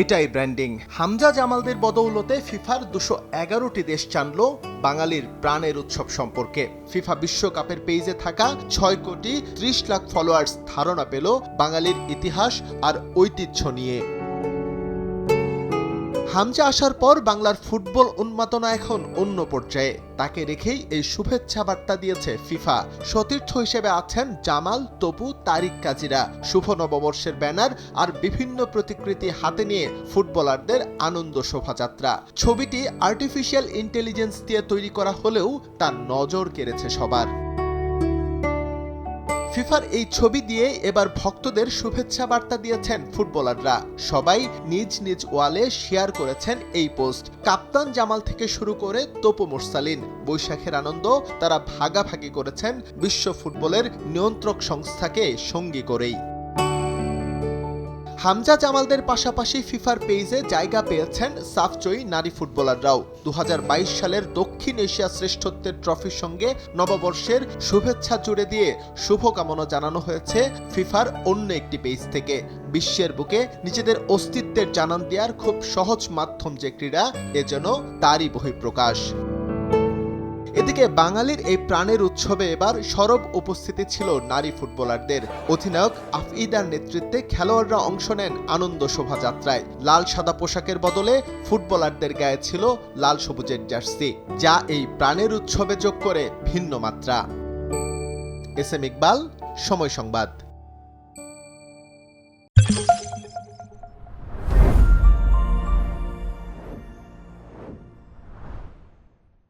এটাই ব্র্যান্ডিং। হামজা জামালদের বদৌলতে ফিফার 211টি দেশ জানল বাঙালির প্রাণের উৎসব সম্পর্কে। ফিফা বিশ্বকাপের পেজে থাকা 6 কোটি 30 লাখ ফলোয়ার্স ধারণা পেল বাঙালির ইতিহাস আর ঐতিহ্য নিয়ে। হামজা আসার পর বাংলার ফুটবল উন্মাদনা এখন অন্য পর্যায়ে। তাকে রেখেই এই শুভেচ্ছা বার্তা দিয়েছে ফিফা। সতীর্থ হিসেবে আছেন জামাল, তপু, তারিক কাজীরা। শুভ নববর্ষের ব্যানার আর বিভিন্ন প্রতিকৃতি হাতে নিয়ে ফুটবলারদের আনন্দ শোভাযাত্রা। ছবিটি আর্টিফিশিয়াল ইন্টেলিজেন্স দিয়ে তৈরি করা হলেও তার নজর কেড়েছে সবার। ফিফার এই ছবি দিয়ে এবার ভক্তদের শুভেচ্ছা বার্তা দিয়েছেন ফুটবলাররা। সবাই নিজ নিজ ওয়ালে শেয়ার করেছেন এই পোস্ট। কাপ্তান জামাল থেকে শুরু করে তপু মুরসালিন, বৈশাখের আনন্দ তারা ভাগাভাগি করেছেন বিশ্ব ফুটবলের নিয়ন্ত্রক সংস্থাকে সঙ্গী করেই। হামজা জামালদের পাশাপাশি ফিফার পেজে জায়গা পেয়েছেন সাফজয়ী নারী ফুটবলাররাও। 2022 সালের দক্ষিণ এশিয়া শ্রেষ্ঠত্বের ট্রফির সঙ্গে নববর্ষের শুভেচ্ছা জুড়ে দিয়ে শুভকামনা জানানো হয়েছে ফিফার অন্য একটি পেজ থেকে। বিশ্বের বুকে নিজেদের অস্তিত্বের জানান দেওয়ার খুব সহজ মাধ্যম যে ক্রীড়া, এ যেন তারই বহিঃপ্রকাশ। এদিকে বাঙালির এই প্রাণের উৎসবে এবার সরব উপস্থিতি ছিল নারী ফুটবলারদের। অধিনায়ক আফইদার নেতৃত্বে খেলোয়াড়রা অংশ নেন আনন্দ শোভাযাত্রায়। লাল সাদা পোশাকের বদলে ফুটবলারদের গায়ে ছিল লাল সবুজের জার্সি, যা এই প্রাণের উৎসবে যোগ করে ভিন্ন মাত্রা। এস এম ইকবাল, সময় সংবাদ।